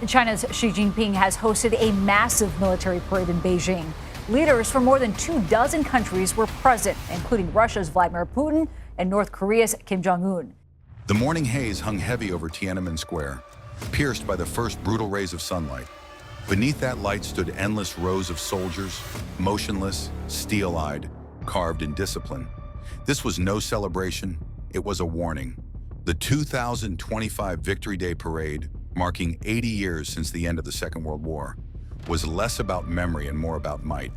China's Xi Jinping has hosted a massive military parade in Beijing. Leaders from more than 24 countries were present, including Russia's Vladimir Putin and North Korea's Kim Jong-un. The morning haze hung heavy over Tiananmen Square, pierced by the first brutal rays of sunlight. Beneath that light stood endless rows of soldiers, motionless, steel-eyed, carved in discipline. This was no celebration, it was a warning. The 2025 Victory Day Parade, marking 80 years since the end of the Second World War, was less about memory and more about might.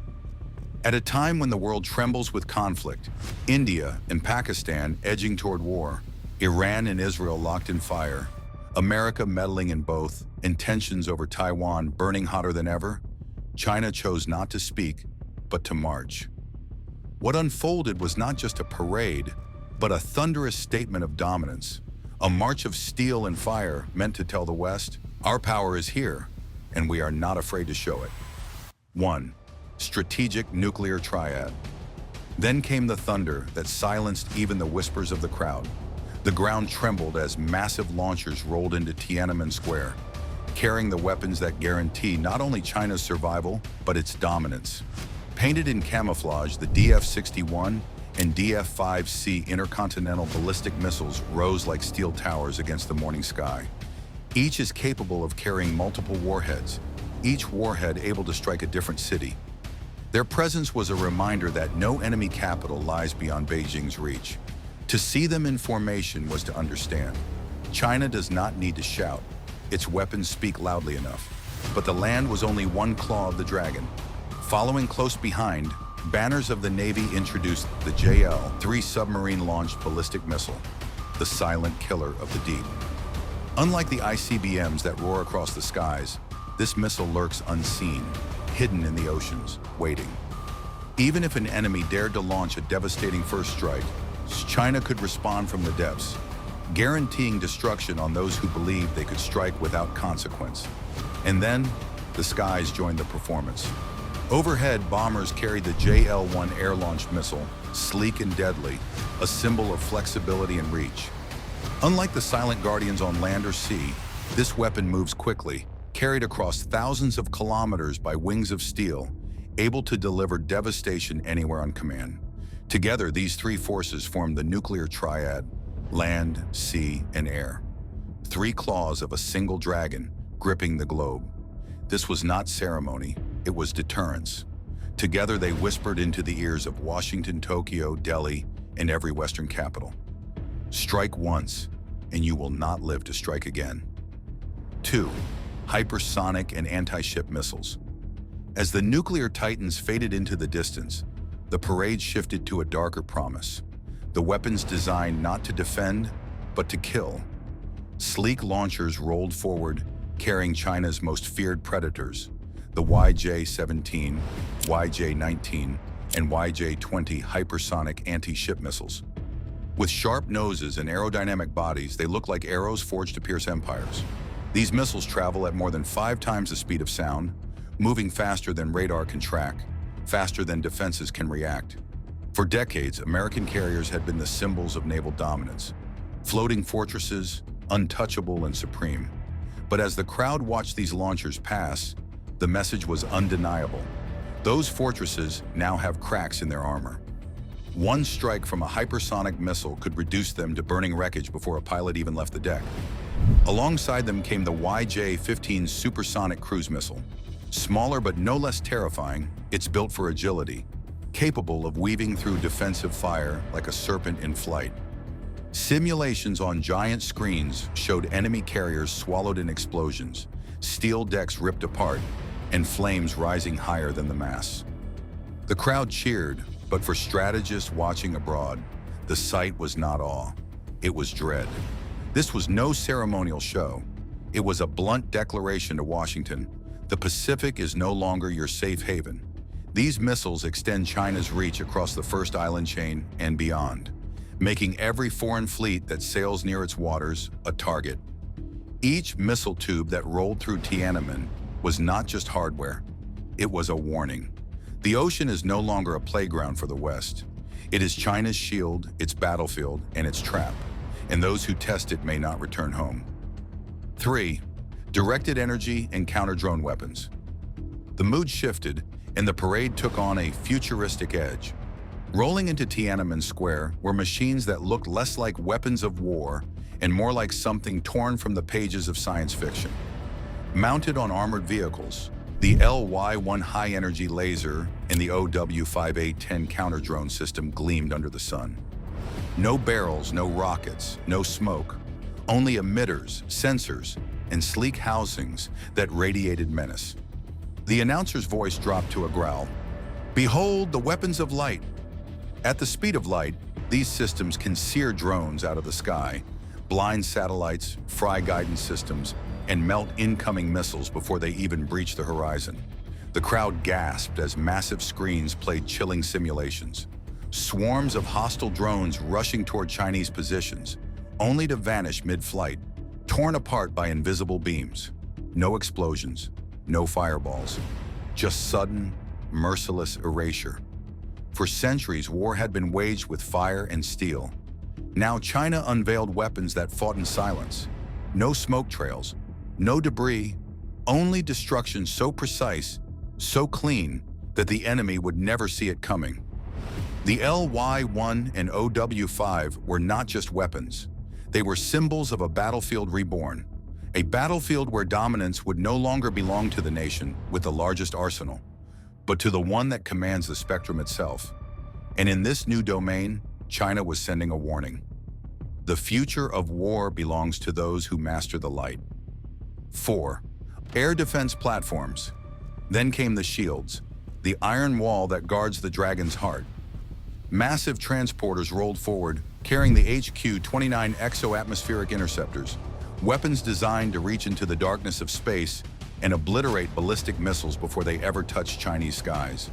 At a time when the world trembles with conflict, India and Pakistan edging toward war, Iran and Israel locked in fire, America meddling in both, and tensions over Taiwan burning hotter than ever, China chose not to speak, but to march. What unfolded was not just a parade, but a thunderous statement of dominance, a march of steel and fire meant to tell the West, our power is here, and we are not afraid to show it. 1. Strategic nuclear triad. Then came the thunder that silenced even the whispers of the crowd. The ground trembled as massive launchers rolled into Tiananmen Square, carrying the weapons that guarantee not only China's survival, but its dominance. Painted in camouflage, the DF-61 and DF-5C intercontinental ballistic missiles rose like steel towers against the morning sky. Each is capable of carrying multiple warheads, each warhead able to strike a different city. Their presence was a reminder that no enemy capital lies beyond Beijing's reach. To see them in formation was to understand. China does not need to shout. Its weapons speak loudly enough. But the land was only one claw of the dragon. Following close behind, banners of the Navy introduced the JL-3 submarine-launched ballistic missile, the silent killer of the deep. Unlike the ICBMs that roar across the skies, this missile lurks unseen, hidden in the oceans, waiting. Even if an enemy dared to launch a devastating first strike, China could respond from the depths, guaranteeing destruction on those who believed they could strike without consequence. And then, the skies joined the performance. Overhead, bombers carried the JL-1 air-launched missile, sleek and deadly, a symbol of flexibility and reach. Unlike the silent guardians on land or sea, this weapon moves quickly, carried across thousands of kilometers by wings of steel, able to deliver devastation anywhere on command. Together, these three forces form the nuclear triad: land, sea, and air. 3 claws of a single dragon gripping the globe. This was not ceremony, it was deterrence. Together, they whispered into the ears of Washington, Tokyo, Delhi, and every Western capital. Strike once, and you will not live to strike again. 2. Hypersonic and anti-ship missiles. As the nuclear titans faded into the distance, the parade shifted to a darker promise. The weapons designed not to defend, but to kill. Sleek launchers rolled forward, carrying China's most feared predators, the YJ-17, YJ-19, and YJ-20 hypersonic anti-ship missiles. With sharp noses and aerodynamic bodies, they look like arrows forged to pierce empires. These missiles travel at more than 5 times the speed of sound, moving faster than radar can track, faster than defenses can react. For decades, American carriers had been the symbols of naval dominance, floating fortresses, untouchable and supreme. But as the crowd watched these launchers pass, the message was undeniable. Those fortresses now have cracks in their armor. One strike from a hypersonic missile could reduce them to burning wreckage before a pilot even left the deck. Alongside them came the YJ-15 supersonic cruise missile. Smaller but no less terrifying, it's built for agility, capable of weaving through defensive fire like a serpent in flight. Simulations on giant screens showed enemy carriers swallowed in explosions, steel decks ripped apart, and flames rising higher than the mass. The crowd cheered, but for strategists watching abroad, the sight was not awe, it was dread. This was no ceremonial show. It was a blunt declaration to Washington: the Pacific is no longer your safe haven. These missiles extend China's reach across the first island chain and beyond, making every foreign fleet that sails near its waters a target. Each missile tube that rolled through Tiananmen was not just hardware, it was a warning. The ocean is no longer a playground for the West. It is China's shield, its battlefield, and its trap, and those who test it may not return home. 3. directed energy and counter-drone weapons. The mood shifted, and the parade took on a futuristic edge. Rolling into Tiananmen Square were machines that looked less like weapons of war and more like something torn from the pages of science fiction. Mounted on armored vehicles, the LY-1 high-energy laser and the OW-5810 counter-drone system gleamed under the sun. No barrels, no rockets, no smoke, only emitters, sensors, and sleek housings that radiated menace. The announcer's voice dropped to a growl. "Behold the weapons of light." At the speed of light, these systems can sear drones out of the sky, blind satellites, fry guidance systems, and melt incoming missiles before they even breach the horizon. The crowd gasped as massive screens played chilling simulations. Swarms of hostile drones rushing toward Chinese positions, only to vanish mid-flight, torn apart by invisible beams. No explosions, no fireballs, just sudden, merciless erasure. For centuries, war had been waged with fire and steel. Now China unveiled weapons that fought in silence. No smoke trails, no debris, only destruction so precise, so clean, that the enemy would never see it coming. The LY-1 and OW-5 were not just weapons. They were symbols of a battlefield reborn, a battlefield where dominance would no longer belong to the nation with the largest arsenal, but to the one that commands the spectrum itself. And in this new domain, China was sending a warning. The future of war belongs to those who master the light. 4. Air defense platforms. Then came the shields, the iron wall that guards the dragon's heart. Massive transporters rolled forward, carrying the HQ-29 exo-atmospheric interceptors, weapons designed to reach into the darkness of space and obliterate ballistic missiles before they ever touched Chinese skies.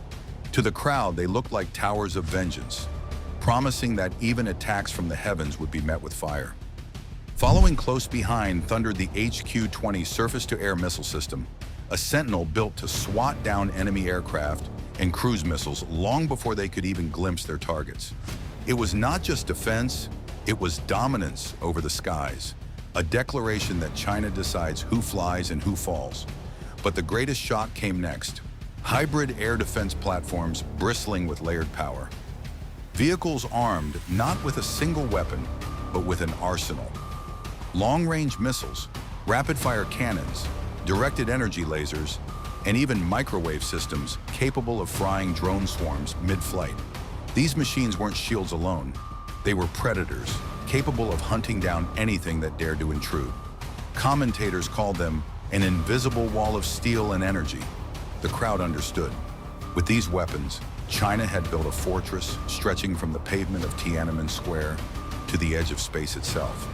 To the crowd, they looked like towers of vengeance, promising that even attacks from the heavens would be met with fire. Following close behind thundered the HQ-20 surface-to-air missile system, a sentinel built to swat down enemy aircraft and cruise missiles long before they could even glimpse their targets. It was not just defense, it was dominance over the skies, a declaration that China decides who flies and who falls. But the greatest shock came next. Hybrid air defense platforms bristling with layered power. Vehicles armed not with a single weapon, but with an arsenal. Long-range missiles, rapid-fire cannons, directed energy lasers, and even microwave systems capable of frying drone swarms mid-flight. These machines weren't shields alone. They were predators, capable of hunting down anything that dared to intrude. Commentators called them an invisible wall of steel and energy. The crowd understood. With these weapons, China had built a fortress stretching from the pavement of Tiananmen Square to the edge of space itself.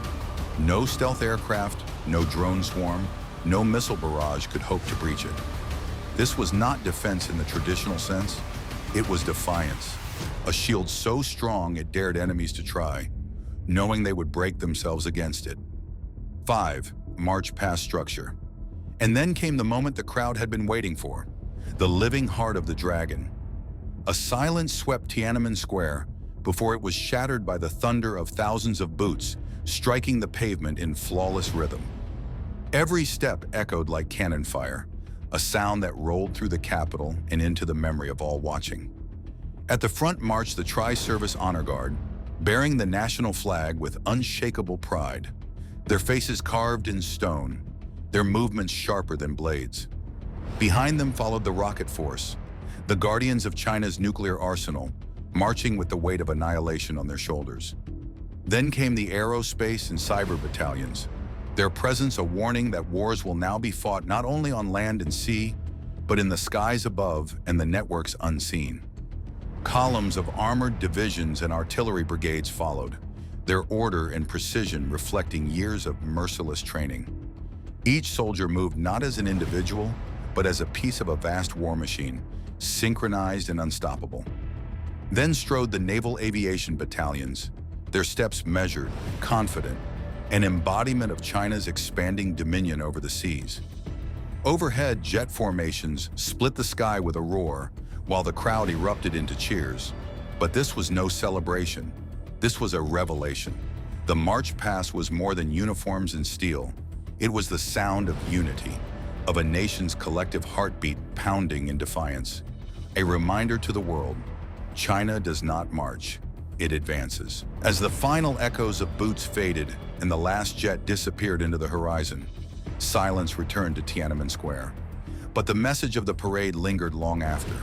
No stealth aircraft, no drone swarm, no missile barrage could hope to breach it. This was not defense in the traditional sense. It was defiance, a shield so strong it dared enemies to try, knowing they would break themselves against it. 5. March past structure. And then came the moment the crowd had been waiting for, the living heart of the dragon. A silence swept Tiananmen Square before it was shattered by the thunder of thousands of boots striking the pavement in flawless rhythm. Every step echoed like cannon fire, a sound that rolled through the capital and into the memory of all watching. At the front marched the Tri-Service Honor Guard, bearing the national flag with unshakable pride, their faces carved in stone, their movements sharper than blades. Behind them followed the Rocket Force, the guardians of China's nuclear arsenal, marching with the weight of annihilation on their shoulders. Then came the aerospace and cyber battalions, their presence a warning that wars will now be fought not only on land and sea, but in the skies above and the networks unseen. Columns of armored divisions and artillery brigades followed, their order and precision reflecting years of merciless training. Each soldier moved not as an individual, but as a piece of a vast war machine, synchronized and unstoppable. Then strode the naval aviation battalions, their steps measured, confident, an embodiment of China's expanding dominion over the seas. Overhead, jet formations split the sky with a roar, while the crowd erupted into cheers. But this was no celebration. This was a revelation. The march past was more than uniforms and steel. It was the sound of unity, of a nation's collective heartbeat pounding in defiance. A reminder to the world, China does not march, it advances. As the final echoes of boots faded and the last jet disappeared into the horizon, silence returned to Tiananmen Square. But the message of the parade lingered long after.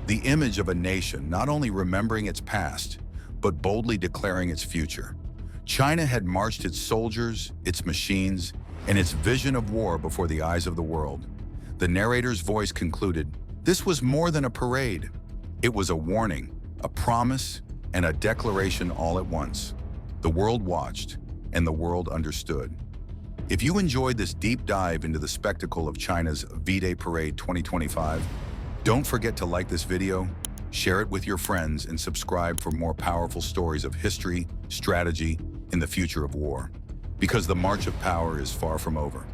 The image of a nation not only remembering its past, but boldly declaring its future. China had marched its soldiers, its machines, and its vision of war before the eyes of the world. The narrator's voice concluded, this was more than a parade. It was a warning, a promise, and a declaration all at once. The world watched, and the world understood. If you enjoyed this deep dive into the spectacle of China's V-Day Parade 2025, don't forget to like this video, share it with your friends, and subscribe for more powerful stories of history, strategy, and the future of war. Because the march of power is far from over.